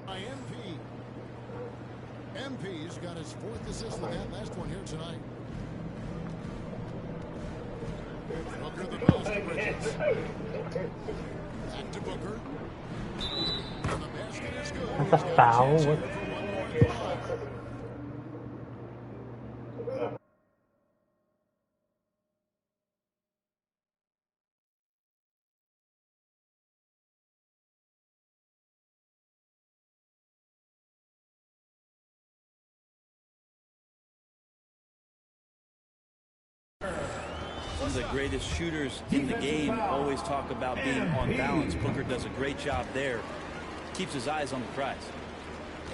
by MP. MP's got his 4th assist with that last one here tonight. Booker the pass to Bridges. Back to Booker. And the basket is good. That's a foul. What? One of the greatest shooters in the game always talk about being on balance. Booker does a great job there. Keeps his eyes on the prize.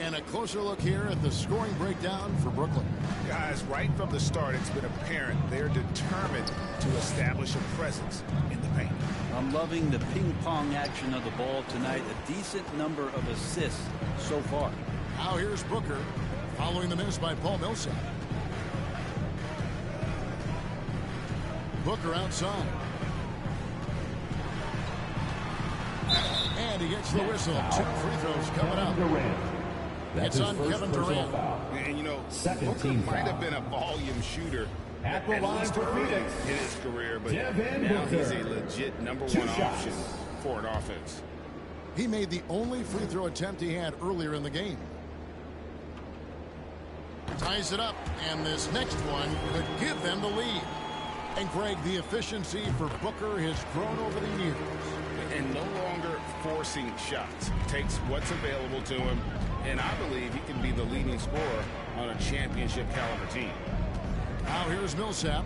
And a closer look here at the scoring breakdown for Brooklyn. Guys, right from the start, it's been apparent they're determined to establish a presence in the paint. I'm loving the ping-pong action of the ball tonight. A decent number of assists so far. Now here's Booker following the miss by Paul Millsap. Booker outside. And he gets the whistle. 2 free throws coming up. It's on Kevin Durant. And you know, Second Booker team might foul. have been a volume shooter At the line least for early Phoenix, in his career, but Devin now he's Booker. a legit number 2 one shots. option for an offense. He made the only free throw attempt he had earlier in the game. Ties it up, and this next one could give them the lead. And Greg, the efficiency for Booker has grown over the years. And no longer forcing shots. Takes what's available to him, and I believe he can be the leading scorer on a championship caliber team. Now here's Millsap.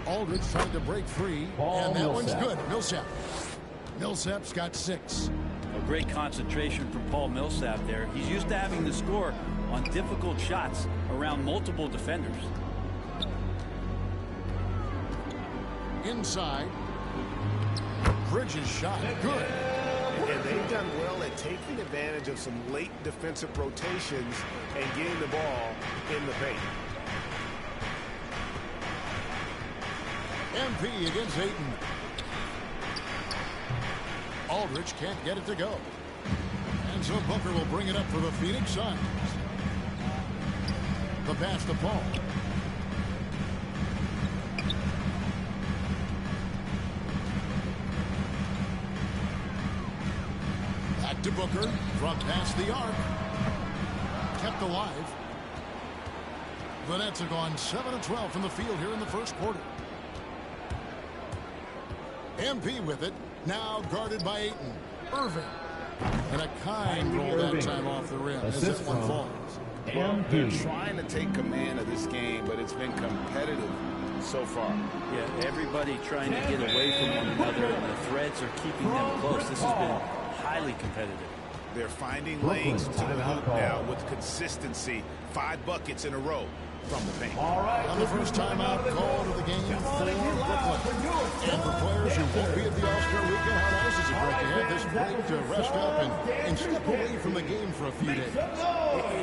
Aldridge trying to break free, and that one's good. Millsap's got 6. A great concentration from Paul Millsap there. He's used to having to score on difficult shots around multiple defenders. Inside. Bridges shot. Good. And they've done well at taking advantage of some late defensive rotations and getting the ball in the paint. MP against Ayton. Aldridge can't get it to go. And so Booker will bring it up for the Phoenix Suns. The pass to Paul. Back to Booker from past the arc. Kept alive. The Nets have gone 7 of 12 from the field here in the first quarter. MP with it. Now guarded by Ayton. Irving. And a kind roll that time off the rim as this one falls. They're trying to take command of this game, but it's been competitive so far. Yeah, everybody trying to get away from one another, and the threads are keeping them close. This has been highly competitive. They're finding lanes to the hoop now with consistency. 5 buckets in a row from the paint. On the first timeout call to the game for Brooklyn. And for players who won't be at the All-Star Weekend, how nice is it break to have this break to rest up and step away from the game for a few days?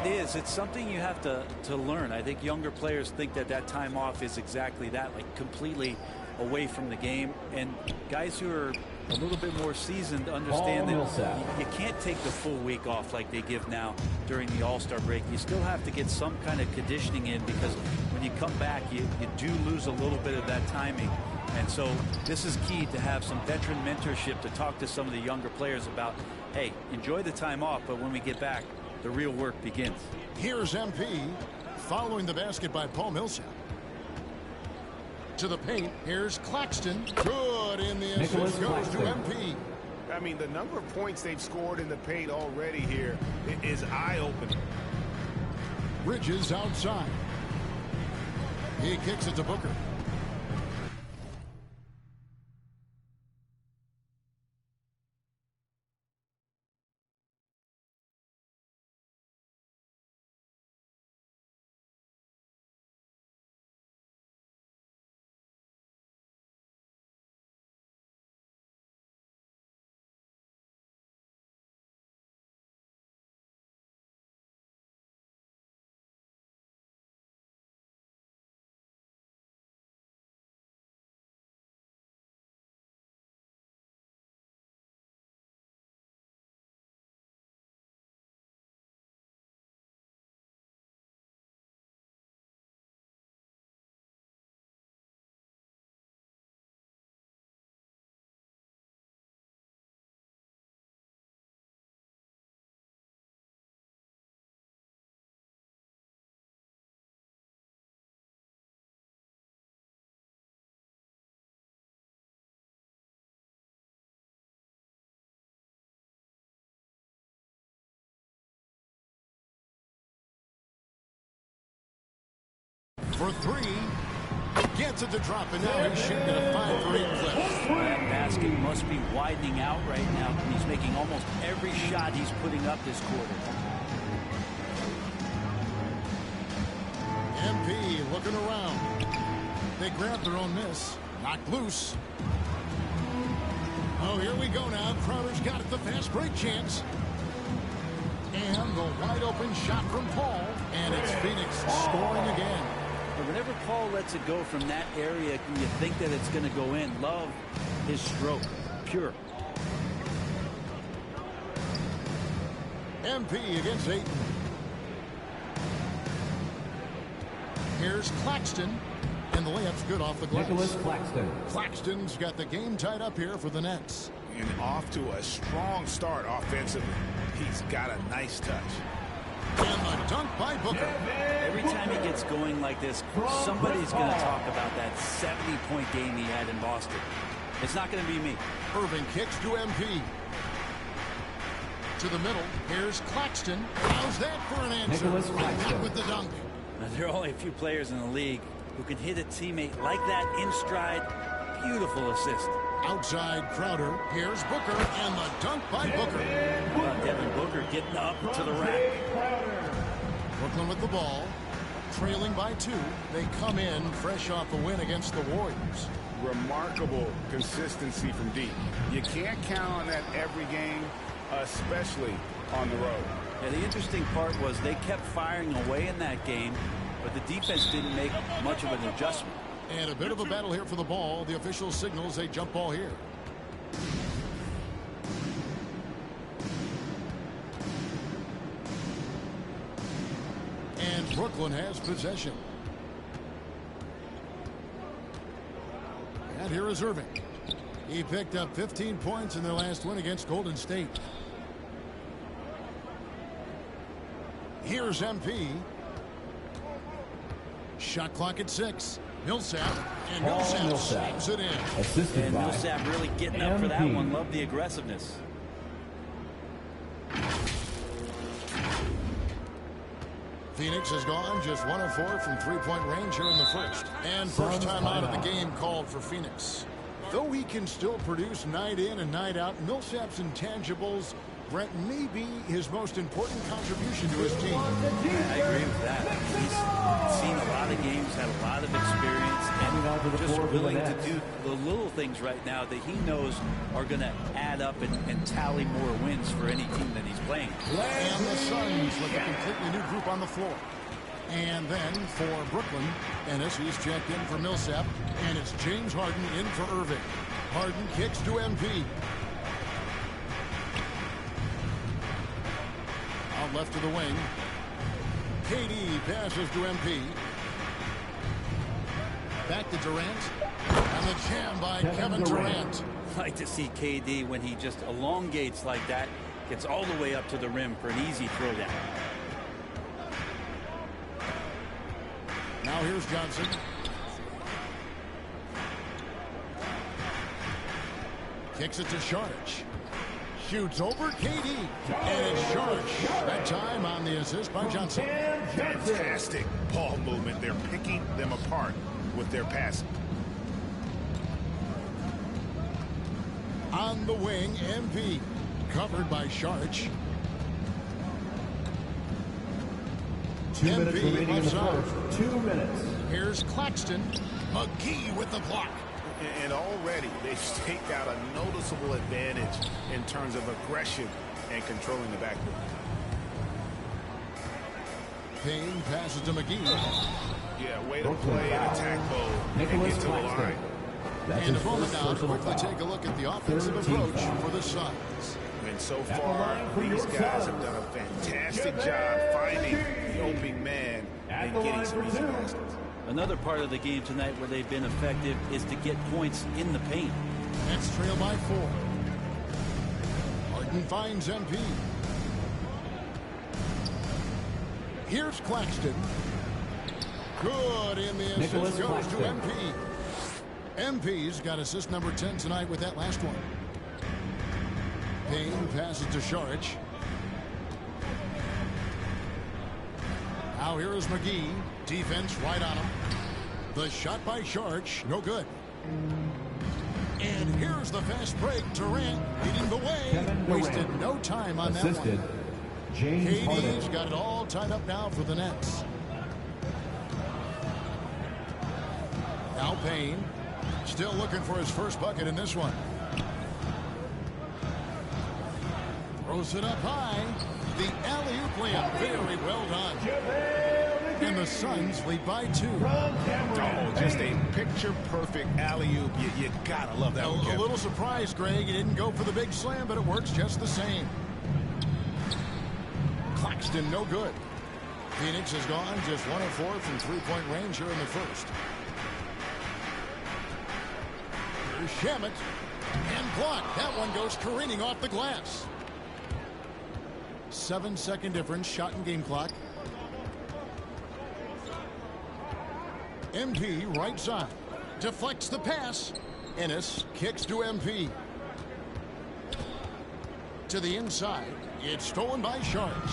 It is. It's something you have to learn. I think younger players think that time off is exactly that, like completely away from the game. And guys who are a little bit more seasoned understand that you can't take the full week off like they give now during the All-Star break. You still have to get some kind of conditioning in, because when you come back, you do lose a little bit of that timing. And so this is key to have some veteran mentorship to talk to some of the younger players about, hey, enjoy the time off, but when we get back, the real work begins. Here's MP following the basket by Paul Millsap. To the paint, here's Claxton. Good, in the assist goes to MP. I mean, the number of points they've scored in the paint already here is eye-opening. Bridges outside. He kicks it to Booker. for three. Gets it to drop, and now he's shooting at a 5 for 8 clip. That basket must be widening out right now. He's making almost every shot he's putting up this quarter. MP looking around. They grab their own miss. Knocked loose. Oh, here we go now. Crowder's got it, the fast break chance. And the wide open shot from Paul. And it's Phoenix scoring again. But whenever Paul lets it go from that area, you think that it's going to go in. Love his stroke. Pure. MP against Ayton. Here's Claxton. And the layup's good off the glass. Nicholas Claxton. Claxton's got the game tied up here for the Nets. And off to a strong start offensively. He's got a nice touch. And the dunk by Booker. Every time he gets going like this, somebody's going to talk about that 70-point game he had in Boston. It's not going to be me. Irving kicks to MP. To the middle. Here's Claxton. How's that for an answer? Nicholas Claxton. Back with the dunk. Now, there are only a few players in the league who can hit a teammate like that in stride. Beautiful assist. Outside Crowder. Here's Booker. And the dunk by Booker. Devin Booker getting up to the rack. Brooklyn with the ball. Trailing by 2. They come in fresh off a win against the Warriors. Remarkable consistency from deep. You can't count on that every game, especially on the road. Yeah, the interesting part was they kept firing away in that game, but the defense didn't make much of an adjustment. And a bit of a battle here for the ball. The official signals a jump ball here. And Brooklyn has possession. And here is Irving. He picked up 15 points in their last win against Golden State. Here's MP. Shot clock at 6. Millsap. And Millsap saves it in. Assisted And by Millsap really getting up for that one. Love the aggressiveness. Phoenix has gone just 1 of 4 from three-point range here in the first. And first time out of the game called for Phoenix. Though he can still produce night in and night out, Millsap's intangibles, Brett, may be his most important contribution to his team. I agree with that. He's seen a lot of games, had a lot of experience, and just willing to do the little things right now that he knows are going to add up and tally more wins for any team that he's playing. And the Suns with a completely new group on the floor. And then for Brooklyn, Ennis, he's checked in for Millsap, and it's James Harden in for Irving. Harden kicks to MP. Out left to the wing. KD passes to MP. Back to Durant. And the jam by Kevin Durant. I like to see KD when he just elongates like that, gets all the way up to the rim for an easy throwdown. Now here's Johnson. Kicks it to Sharich. Shoots over KD. And it's Sharich. That time on the assist by Johnson. Fantastic ball movement. They're picking them apart with their passing. On the wing, MP. Covered by Sharich. 2 minutes MP remaining in the offside. first. 2 minutes. Here's Claxton. McGee with the block. And already they've staked out a noticeable advantage in terms of aggression and controlling the backcourt. Payne passes to McGee. Yeah, way to play an attack mode and Nicholas get to the Claxton. line. That's And a his moment first now to personal quickly foul. take a look at the offensive 13 approach fouls. for the Suns. And so At the far, line for these your guys Suns. have done a fantastic job finding the opening man and getting some easy baskets. Another part of the game tonight where they've been effective is to get points in the paint. Nets trail by 4. Harden finds MP. Here's Claxton. Good in the assist Nicholas goes to Claxton. MP. MP's got assist number 10 tonight with that last one. Payne passes to Sharich. Now here is McGee. Defense right on him. The shot by Sharch, no good. And here's the fast break. Durant leading the way. Kevin Wasted Durant. no time on Assisted, that one. James KD's Harden. got it all tied up now for the Nets. Now Payne. Still looking for his first bucket in this one. Throws it up high. The alley-oop layup. Very well done. And the Suns lead by 2. Oh, just a picture-perfect alley-oop. You gotta love that one, A Kevin. little surprised, Greg. He didn't go for the big slam, but it works just the same. Claxton, no good. Phoenix has gone just 1 of 4 from three-point range here in the first. Here's Shamet. And blocked. That one goes careening off the glass. 7-second difference, shot and game clock. MP right side. Deflects the pass. Ennis kicks to MP. To the inside. It's stolen by Sharks.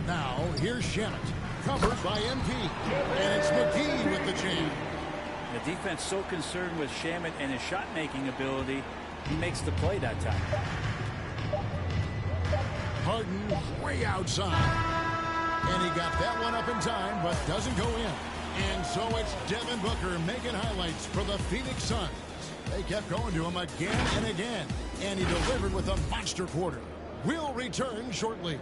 Now, here's Shamet. Covered by MP. And it's McGee with the jam. The defense so concerned with Shamet and his shot-making ability, he makes the play that time. Harden way outside. And he got that one up in time, but doesn't go in. And so it's Devin Booker making highlights for the Phoenix Suns. They kept going to him again and again. And he delivered with a monster quarter. We'll return shortly.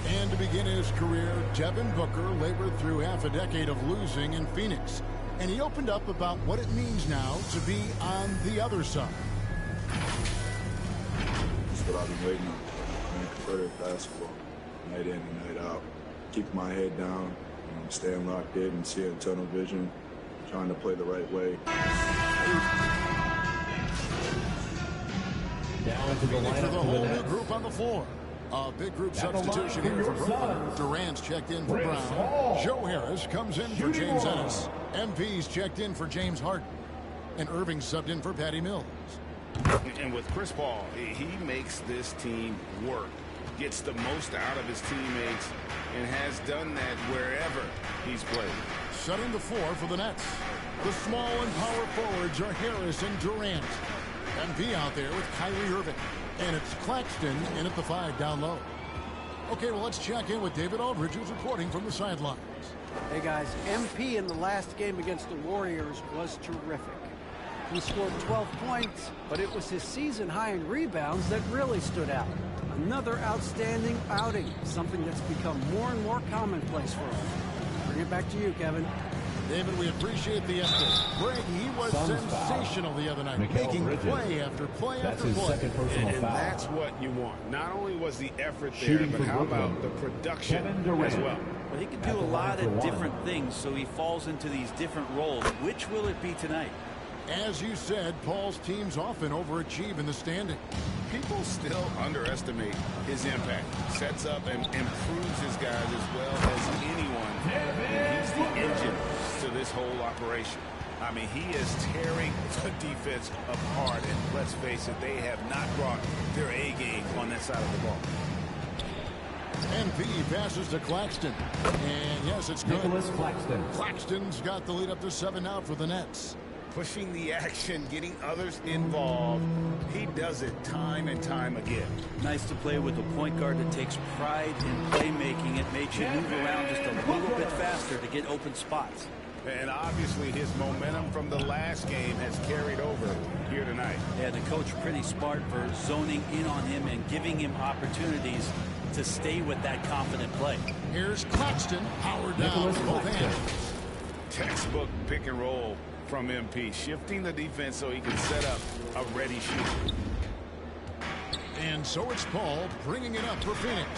And to begin his career, Devin Booker labored through half a decade of losing in Phoenix. And he opened up about what it means now to be on the other side. That's what I've been waiting on. Playing competitive basketball, night in and night out. Keeping my head down, staying locked in and seeing tunnel vision, trying to play the right way. Down into the For the lineup for the whole new Nets. group on the floor. A big group At the substitution line for here for your Brooklyn. Suns. Durant's checked in for Chris Brown. Paul. Joe Harris comes in for Shooting James guard. Ennis. MP's checked in for James Harden. And Irving subbed in for Patty Mills. And with Chris Paul, he makes this team work. Gets the most out of his teammates and has done that wherever he's played. Setting the floor for the Nets. The small and power forwards are Harris and Durant. MP out there with Kyrie Irving. And it's Claxton in at the 5 down low. Okay, well, let's check in with David Aldridge, who's reporting from the sidelines. Hey guys, MP in the last game against the Warriors was terrific. He scored 12 points, but it was his season high in rebounds that really stood out. Another outstanding outing, something that's become more and more commonplace for him. Bring it back to you, Kevin. David, we appreciate the effort. Greg, he was Suns sensational foul. the other night, Mikal making Bridges. play after play That's after his play. second personal And foul. that's what you want. Not only was the effort there, Shooting but for how Brooklyn, about the production Kevin Durant. as well? But he can At do the a lot line for of one. different things, so he falls into these different roles. Which will it be tonight? As you said, Paul's teams often overachieve in the standing. People still underestimate his impact. Sets up and improves his guys as well as anyone. And he's the engine to this whole operation. I mean, he is tearing the defense apart. And let's face it, they have not brought their A game on that side of the ball. MP passes to Claxton. And yes, it's good. Nicholas Claxton. Claxton's got the lead up to 7 now for the Nets. Pushing the action, getting others involved. He does it time and time again. Nice to play with a point guard that takes pride in playmaking. It makes you move around just a little bit faster to get open spots. And obviously his momentum from the last game has carried over here tonight. Yeah, the coach pretty smart for zoning in on him and giving him opportunities to stay with that confident play. Here's Claxton, powered down Nicholas with both Claxton. hands. Textbook pick and roll from MP, shifting the defense so he can set up a ready shooter. And so it's Paul bringing it up for Phoenix.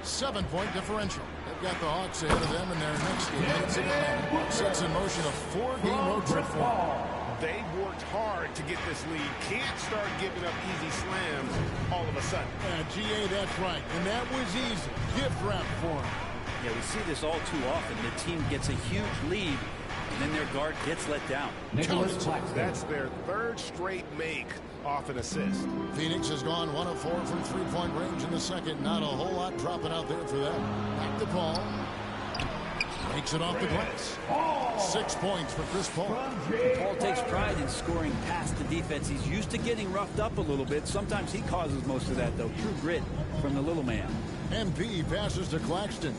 7-point differential. They've got the Hawks ahead of them in their next game. It sets in motion a 4-game road trip for them. They worked hard to get this lead. Can't start giving up easy slams all of a sudden. GA, that's right. And that was easy. Gift wrap for him. Yeah, we see this all too often. The team gets a huge lead, and then their guard gets let down. Nicholas Claxton. That's their third straight make off an assist. Phoenix has gone 1 of 4 from three-point range in the second. Not a whole lot dropping out there for them. Back to Paul. Takes it off the glass. 6 points for Chris Paul. Paul takes pride in scoring past the defense. He's used to getting roughed up a little bit. Sometimes he causes most of that, though. True grit from the little man. MP passes to Claxton.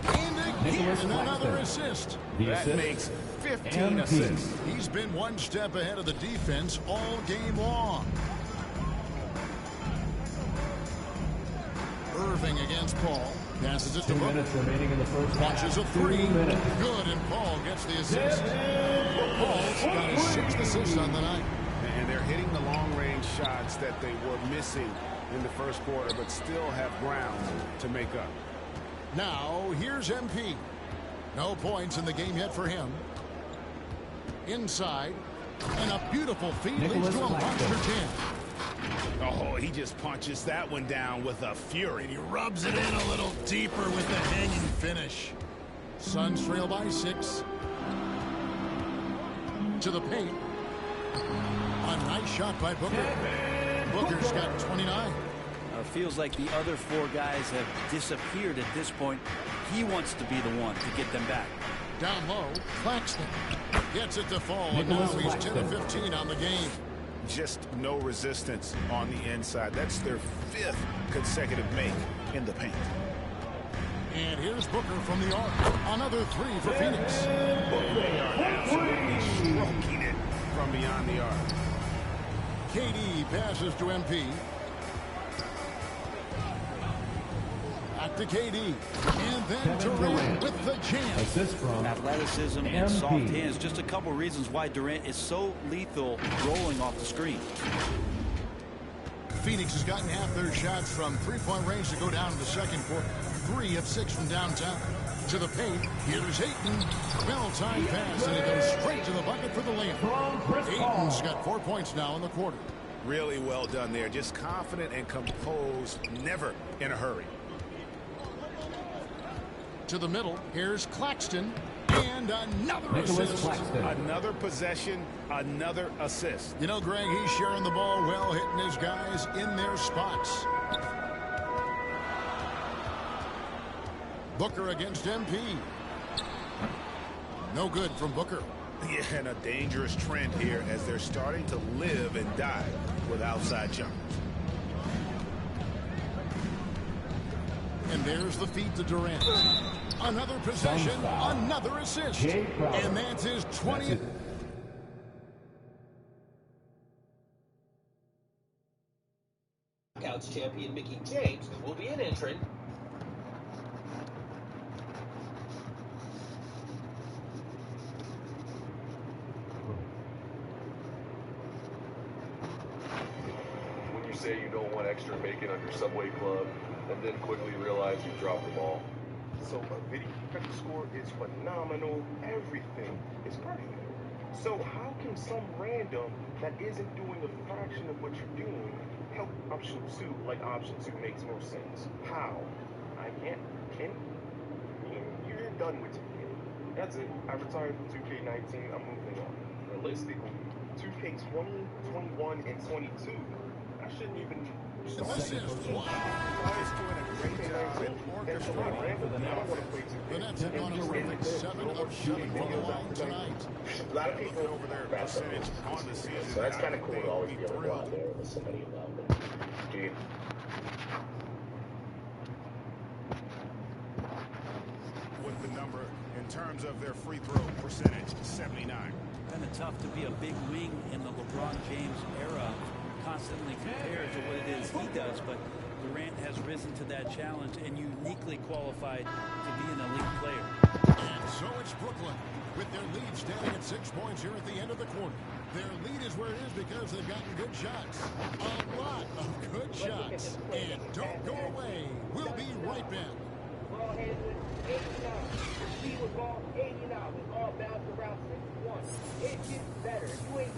And again, another assist. That makes 15 assists. He's been one step ahead of the defense all game long. Irving against Paul. Passes it to 2 Booker. minutes remaining in the first half. Launches a three. Good, and Paul gets the assist. Paul's got his 6th assist on the night. And they're hitting the long-range shots that they were missing in the first quarter, but still have ground to make up. Now, here's MP. No points in the game yet for him. Inside. And a beautiful feed leads to a monster jam. Oh, he just punches that one down with a fury. And he rubs it in a little deeper with the hanging finish. Suns trail by 6. To the paint. A nice shot by Booker. Booker's got 29. Feels like the other 4 guys have disappeared at this point. He wants to be the one to get them back. Down low, Claxton gets it to fall, and now he's 10 of 15 on the game. Just no resistance on the inside. That's their 5th consecutive make in the paint. And here's Booker from the arc. Another 3 for Phoenix. They are absolutely stroking it from beyond the arc. KD passes to MP. Back to KD. And then Durant with the jam. Assist from Athleticism and soft hands. Just a couple reasons why Durant is so lethal rolling off the screen. Phoenix has gotten half their shots from 3-point range to go down in the second quarter. 3 of 6 from downtown. To the paint. Here's Ayton. Well-timed pass, and he goes straight to the bucket for the layup. Ayton's got 4 points now in the quarter. Really well done there. Just confident and composed. Never in a hurry. To the middle. Here's Claxton. And another assist. Another possession, another assist. You know, Greg, he's sharing the ball well, hitting his guys in their spots. Booker against MP. No good from Booker. Yeah, and a dangerous trend here as they're starting to live and die with outside jumpers. And there's the feed to Durant. Another possession, another assist. And that's his 20th. Knockouts champion Mickey James will be an entrant. When you say you don't want extra bacon on your Subway club, and then quickly realize you dropped the ball. So a video credit score is phenomenal. Everything is perfect. So how can some random that isn't doing a fraction of what you're doing help option 2 like option 2 makes more sense? How? I can't. You're done with 2K. That's it. I retired from 2K19. I'm moving on. Realistically, 2K20, 21, and 22. I shouldn't even. This is wow. The Nets have gone a terrific 7 of 7 from the line tonight. A lot of people over their percentage on the season. So that's kind of cool to always be able to go out there with somebody involved. Dude. With the number in terms of their free throw percentage, 79. Kind of tough to be a big wing in the LeBron James era. Constantly compared to what it is he does, but Durant has risen to that challenge and uniquely qualified to be an elite player. And so it's Brooklyn with their lead standing at 6 points here at the end of the quarter. Their lead is where it is because they've gotten good shots. A lot of good shots. And don't go away. We'll be right back. Ball handling, 89. Receive with ball, 89. With all bounced around 61. It gets better. You ain't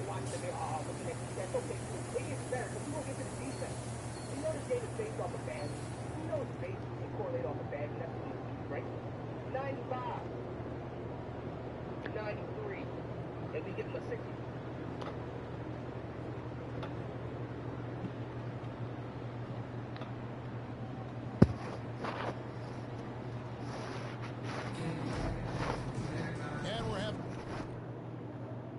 watching them, looking at you. That's okay. It gets better because you don't get to